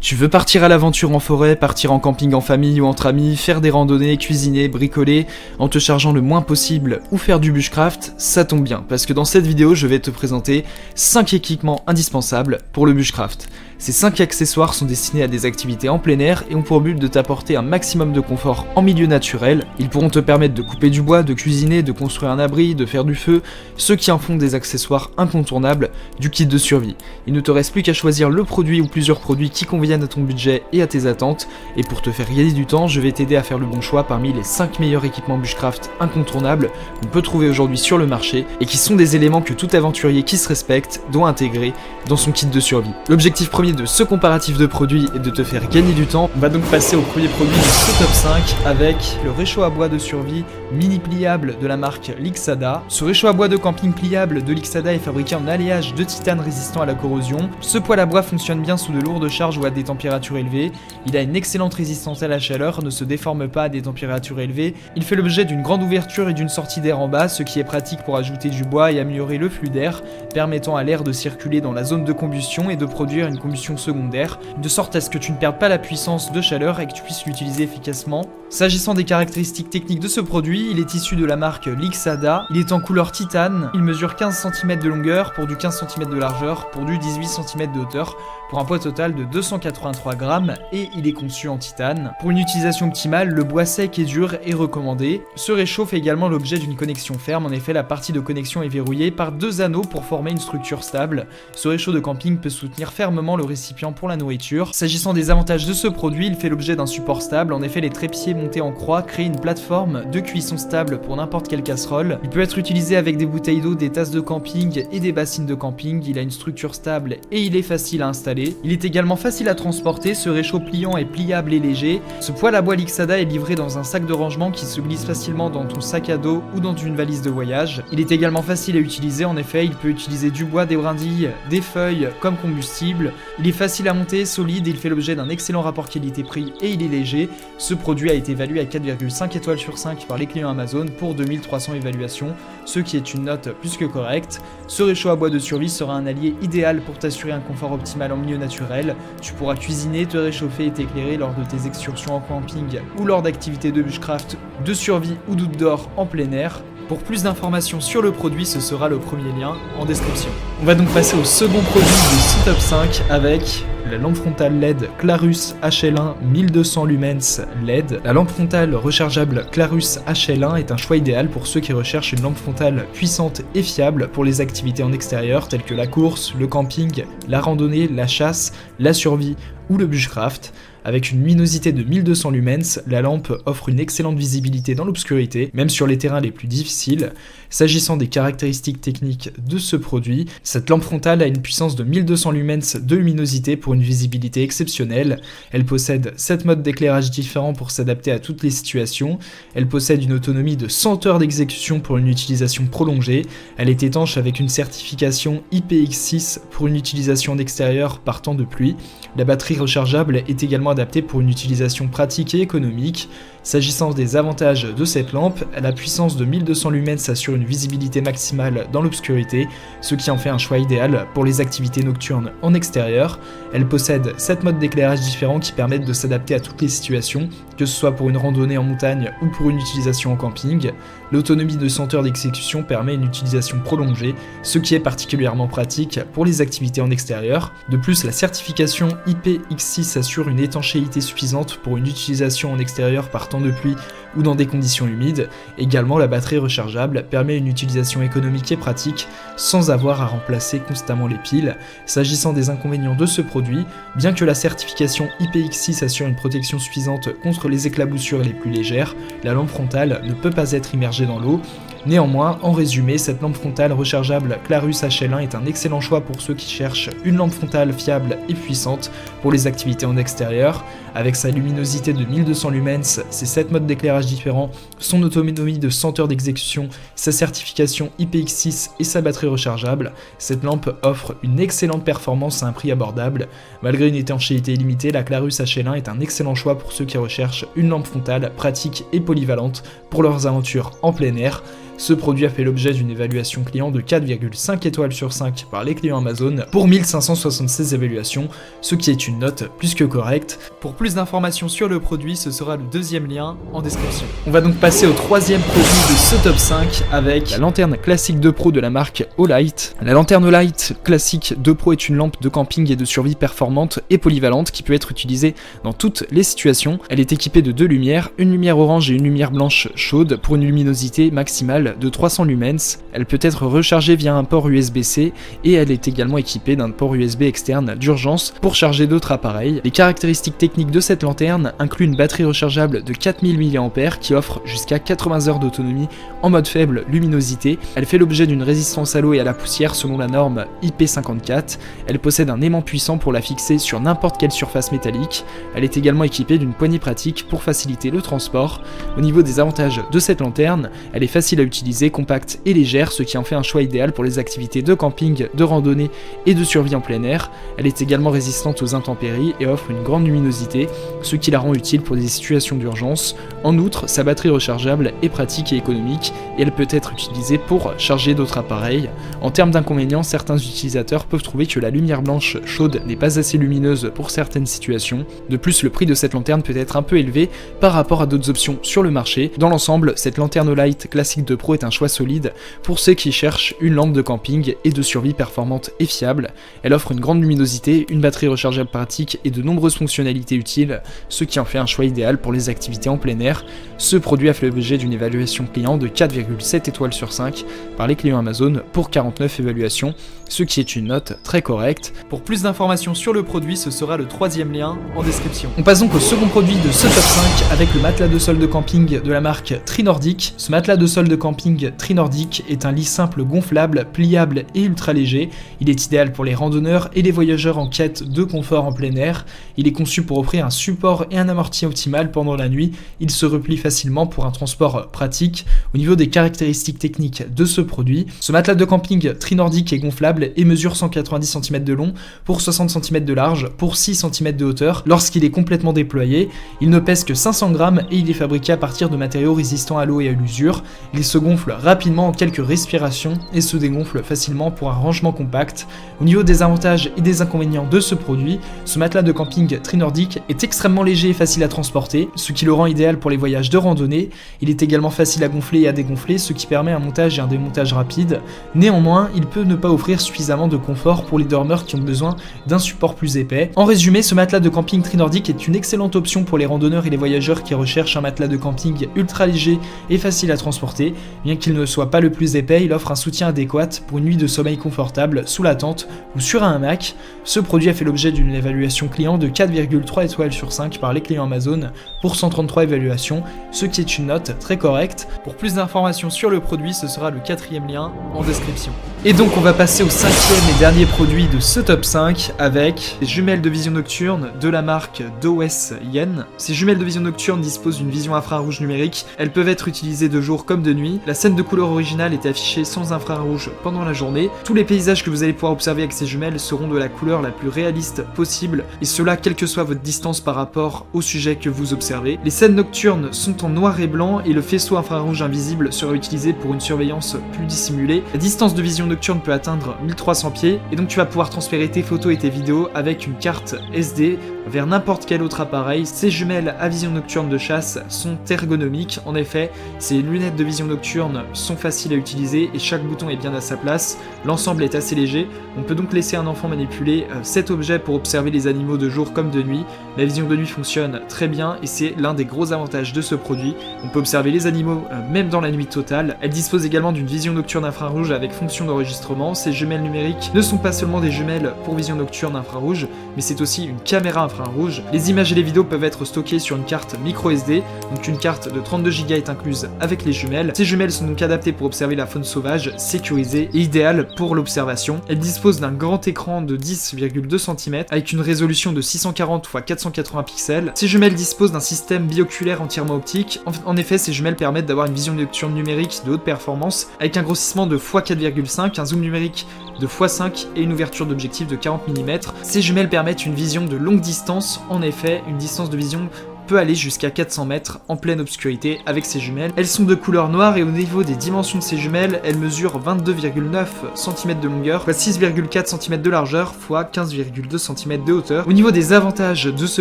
Tu veux partir à l'aventure en forêt, partir en camping en famille ou entre amis, faire des randonnées, cuisiner, bricoler, en te chargeant le moins possible ou faire du bushcraft, ça tombe bien, parce que dans cette vidéo je vais te présenter 5 équipements indispensables pour le bushcraft. Ces 5 accessoires sont destinés à des activités en plein air et ont pour but de t'apporter un maximum de confort en milieu naturel. Ils pourront te permettre de couper du bois, de cuisiner, de construire un abri, de faire du feu, ce qui en font des accessoires incontournables du kit de survie. Il ne te reste plus qu'à choisir le produit ou plusieurs produits qui conviennent à ton budget et à tes attentes, et pour te faire gagner du temps, je vais t'aider à faire le bon choix parmi les 5 meilleurs équipements bushcraft incontournables qu'on peut trouver aujourd'hui sur le marché et qui sont des éléments que tout aventurier qui se respecte doit intégrer dans son kit de survie. L'objectif premier de ce comparatif de produits est de te faire gagner du temps. On va donc passer au premier produit de ce top 5 avec le réchaud à bois de survie mini pliable de la marque Lixada. Ce réchaud à bois de camping pliable de Lixada est fabriqué en alliage de titane résistant à la corrosion. Ce poêle à bois fonctionne bien sous de lourdes charges ou à des températures élevées. Il a une excellente résistance à la chaleur, ne se déforme pas à des températures élevées. Il fait l'objet d'une grande ouverture et d'une sortie d'air en bas, ce qui est pratique pour ajouter du bois et améliorer le flux d'air, permettant à l'air de circuler dans la zone de combustion et de produire une combustion secondaire, de sorte à ce que tu ne perdes pas la puissance de chaleur et que tu puisses l'utiliser efficacement. S'agissant des caractéristiques techniques de ce produit, il est issu de la marque Lixada, il est en couleur titane, il mesure 15 cm de longueur pour du 15 cm de largeur pour du 18 cm de hauteur, pour un poids total de 283 grammes et il est conçu en titane. Pour une utilisation optimale, le bois sec et dur est recommandé. Ce réchaud fait également l'objet d'une connexion ferme, en effet la partie de connexion est verrouillée par 2 anneaux pour former une structure stable. Ce réchaud de camping peut soutenir fermement le récipient pour la nourriture. S'agissant des avantages de ce produit, il fait l'objet d'un support stable, en effet les trépieds montés en croix créent une plateforme de cuisson stable pour n'importe quelle casserole. Il peut être utilisé avec des bouteilles d'eau, des tasses de camping et des bassines de camping. Il a une structure stable et il est facile à installer. Il est également facile à transporter, ce réchaud pliant est pliable et léger. Ce poêle à bois Lixada est livré dans un sac de rangement qui se glisse facilement dans ton sac à dos ou dans une valise de voyage. Il est également facile à utiliser, en effet il peut utiliser du bois, des brindilles, des feuilles comme combustible. Il est facile à monter, solide, il fait l'objet d'un excellent rapport qualité-prix et il est léger. Ce produit a été évalué à 4,5 étoiles sur 5 par les clients Amazon pour 2300 évaluations, ce qui est une note plus que correcte. Ce réchaud à bois de survie sera un allié idéal pour t'assurer un confort optimal en milieu naturel. Tu pourras cuisiner, te réchauffer et t'éclairer lors de tes excursions en camping ou lors d'activités de bushcraft, de survie ou d'outdoor en plein air. Pour plus d'informations sur le produit, ce sera le premier lien en description. On va donc passer au second produit de ce top 5 avec la lampe frontale LED Clarus HL1 1200 lumens LED. La lampe frontale rechargeable Clarus HL1 est un choix idéal pour ceux qui recherchent une lampe frontale puissante et fiable pour les activités en extérieur telles que la course, le camping, la randonnée, la chasse, la survie ou le bushcraft. Avec une luminosité de 1200 lumens, la lampe offre une excellente visibilité dans l'obscurité, même sur les terrains les plus difficiles. S'agissant des caractéristiques techniques de ce produit, cette lampe frontale a une puissance de 1200 lumens de luminosité pour une visibilité exceptionnelle. Elle possède 7 modes d'éclairage différents pour s'adapter à toutes les situations. Elle possède une autonomie de 100 heures d'exécution pour une utilisation prolongée. Elle est étanche avec une certification IPX6 pour une utilisation en extérieur par temps de pluie. La batterie rechargeable est également adaptée pour une utilisation pratique et économique. S'agissant des avantages de cette lampe, la puissance de 1200 lumens assure une visibilité maximale dans l'obscurité, ce qui en fait un choix idéal pour les activités nocturnes en extérieur. Elle possède 7 modes d'éclairage différents qui permettent de s'adapter à toutes les situations, que ce soit pour une randonnée en montagne ou pour une utilisation en camping. L'autonomie de 100 heures d'exécution permet une utilisation prolongée, ce qui est particulièrement pratique pour les activités en extérieur. De plus, la certification IPX6 assure une étanchéité suffisante pour une utilisation en extérieur par temps de pluie ou dans des conditions humides. Également, la batterie rechargeable permet une utilisation économique et pratique sans avoir à remplacer constamment les piles. S'agissant des inconvénients de ce produit, bien que la certification IPX6 assure une protection suffisante contre les éclaboussures les plus légères, la lampe frontale ne peut pas être immergée dans l'eau. Néanmoins, en résumé, cette lampe frontale rechargeable Clarus HL1 est un excellent choix pour ceux qui cherchent une lampe frontale fiable et puissante pour les activités en extérieur. Avec sa luminosité de 1200 lumens, ses 7 modes d'éclairage différents, son autonomie de 100 heures d'exécution, sa certification IPX6 et sa batterie rechargeable, cette lampe offre une excellente performance à un prix abordable. Malgré une étanchéité limitée, la Clarus HL1 est un excellent choix pour ceux qui recherchent une lampe frontale pratique et polyvalente pour leurs aventures en plein air. Ce produit a fait l'objet d'une évaluation client de 4,5 étoiles sur 5 par les clients Amazon pour 1576 évaluations, ce qui est une note plus que correcte. Pour plus d'informations sur le produit, ce sera le deuxième lien en description. On va donc passer au troisième produit de ce top 5 avec la lanterne classique 2 Pro de la marque Olight. La lanterne Olight classique 2 Pro est une lampe de camping et de survie performante et polyvalente qui peut être utilisée dans toutes les situations. Elle est équipée de deux lumières, une lumière orange et une lumière blanche chaude pour une luminosité maximale de 300 lumens. Elle peut être rechargée via un port USB-C et elle est également équipée d'un port USB externe d'urgence pour charger d'autres appareils. Les caractéristiques techniques de cette lanterne incluent une batterie rechargeable de 4000 mAh qui offre jusqu'à 80 heures d'autonomie en mode faible luminosité. Elle fait l'objet d'une résistance à l'eau et à la poussière selon la norme IP54. Elle possède un aimant puissant pour la fixer sur n'importe quelle surface métallique. Elle est également équipée d'une poignée pratique pour faciliter le transport. Au niveau des avantages de cette lanterne, elle est facile à utiliser, compacte et légère, ce qui en fait un choix idéal pour les activités de camping, de randonnée et de survie en plein air. Elle est également résistante aux intempéries et offre une grande luminosité, ce qui la rend utile pour des situations d'urgence. En outre, sa batterie rechargeable est pratique et économique et elle peut être utilisée pour charger d'autres appareils. En termes d'inconvénients, certains utilisateurs peuvent trouver que la lumière blanche chaude n'est pas assez lumineuse pour certaines situations. De plus, le prix de cette lanterne peut être un peu élevé par rapport à d'autres options sur le marché. Dans l'ensemble, cette lanterne Olight classique 2 Pro est un choix solide pour ceux qui cherchent une lampe de camping et de survie performante et fiable. Elle offre une grande luminosité, une batterie rechargeable pratique et de nombreuses fonctionnalités utiles, ce qui en fait un choix idéal pour les activités en plein air. Ce produit a fait l'objet d'une évaluation client de 4,7 étoiles sur 5 par les clients Amazon pour 49 évaluations, ce qui est une note très correcte. Pour plus d'informations sur le produit, ce sera le troisième lien en description. On passe donc au second produit de ce top 5 avec le matelas de sol de camping de la marque Trinordic. Ce matelas de sol de camping Trinordic est un lit simple gonflable, pliable et ultra léger. Il est idéal pour les randonneurs et les voyageurs en quête de confort en plein air. Il est conçu pour offrir un support et un amorti optimal pendant la nuit. Il se replie facilement pour un transport pratique. Au niveau des caractéristiques techniques de ce produit, ce matelas de camping Trinordic est gonflable et mesure 190 cm de long pour 60 cm de large pour 6 cm de hauteur. Lorsqu'il est complètement déployé, il ne pèse que 500 grammes et il est fabriqué à partir de matériaux résistants à l'eau et à l'usure. Il se gonfle rapidement en quelques respirations et se dégonfle facilement pour un rangement compact. Au niveau des avantages et des inconvénients de ce produit, ce matelas de camping Trinordic est extrêmement léger et facile à transporter, ce qui le rend idéal pour les voyages de randonnée. Il est également facile à gonfler et à dégonfler, ce qui permet un montage et un démontage rapide. Néanmoins, il peut ne pas offrir suffisamment de confort pour les dormeurs qui ont besoin d'un support plus épais. En résumé, ce matelas de camping Trinordic est une excellente option pour les randonneurs et les voyageurs qui recherchent un matelas de camping ultra léger et facile à transporter. Bien qu'il ne soit pas le plus épais, il offre un soutien adéquat pour une nuit de sommeil confortable sous la tente ou sur un hamac. Ce produit a fait l'objet d'une évaluation client de 4,3 étoiles sur 5 par les clients Amazon pour 133 évaluations, ce qui est une note très correcte. Pour plus d'informations sur le produit, ce sera le quatrième lien en description. Et donc on va passer au cinquième et dernier produit de ce top 5 avec les jumelles de vision nocturne de la marque Dowes Yen. Ces jumelles de vision nocturne disposent d'une vision infrarouge numérique. Elles peuvent être utilisées de jour comme de nuit. La scène de couleur originale est affichée sans infrarouge pendant la journée. Tous les paysages que vous allez pouvoir observer avec ces jumelles seront de la couleur la plus réaliste possible, et cela quelle que soit votre distance par rapport au sujet que vous observez. Les scènes nocturnes sont en noir et blanc et le faisceau infrarouge invisible sera utilisé pour une surveillance plus dissimulée. La distance de vision nocturne peut atteindre 1300 pieds et donc tu vas pouvoir transférer tes photos et tes vidéos avec une carte SD vers n'importe quel autre appareil. Ces jumelles à vision nocturne de chasse sont ergonomiques. En effet, ces lunettes de vision nocturne sont faciles à utiliser et chaque bouton est bien à sa place. L'ensemble est assez léger. On peut donc laisser un enfant manipuler cet objet pour observer les animaux de jour comme de nuit. La vision de nuit fonctionne très bien et c'est l'un des gros avantages de ce produit. On peut observer les animaux même dans la nuit totale. Elle dispose également d'une vision nocturne infrarouge avec fonction d'enregistrement. Ces jumelles numériques ne sont pas seulement des jumelles pour vision nocturne infrarouge, mais c'est aussi une caméra infrarouge. Les images et les vidéos peuvent être stockées sur une carte micro SD, donc une carte de 32 Go est incluse avec les jumelles. Ces jumelles sont donc adaptées pour observer la faune sauvage, sécurisée et idéales pour l'observation. Elles disposent d'un grand écran de 10,2 cm avec une résolution de 640 x 480 pixels. Ces jumelles disposent d'un système bioculaire entièrement optique. En effet, ces jumelles permettent d'avoir une vision nocturne numérique de haute performance avec un grossissement de x4,5, un zoom numérique de x5 et une ouverture d'objectif de 40 mm. Ces jumelles permettent une vision de longue distance, en effet, une distance de vision peut aller jusqu'à 400 mètres en pleine obscurité avec ces jumelles. Elles sont de couleur noire et au niveau des dimensions de ces jumelles, elles mesurent 22,9 cm de longueur, fois 6,4 cm de largeur, fois 15,2 cm de hauteur. Au niveau des avantages de ce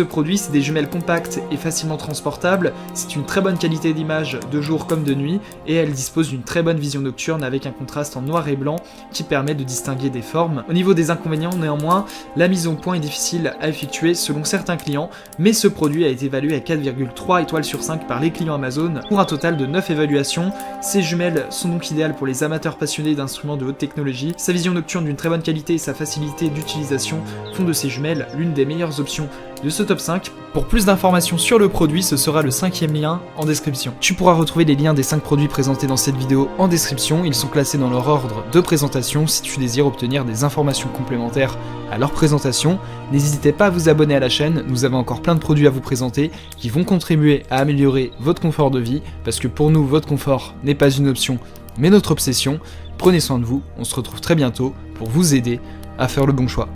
produit, c'est des jumelles compactes et facilement transportables, c'est une très bonne qualité d'image de jour comme de nuit, et elle dispose d'une très bonne vision nocturne avec un contraste en noir et blanc qui permet de distinguer des formes. Au niveau des inconvénients, néanmoins, la mise au point est difficile à effectuer selon certains clients, mais ce produit a été évalué à 4,3 étoiles sur 5 par les clients Amazon pour un total de 9 évaluations. Ces jumelles sont donc idéales pour les amateurs passionnés d'instruments de haute technologie. Sa vision nocturne d'une très bonne qualité et sa facilité d'utilisation font de ces jumelles l'une des meilleures options de ce top 5. Pour plus d'informations sur le produit, ce sera le 5e lien en description. Tu pourras retrouver les liens des 5 produits présentés dans cette vidéo en description, ils sont classés dans leur ordre de présentation si tu désires obtenir des informations complémentaires à leur présentation. N'hésitez pas à vous abonner à la chaîne, nous avons encore plein de produits à vous présenter qui vont contribuer à améliorer votre confort de vie, parce que pour nous, votre confort n'est pas une option, mais notre obsession. Prenez soin de vous, on se retrouve très bientôt pour vous aider à faire le bon choix.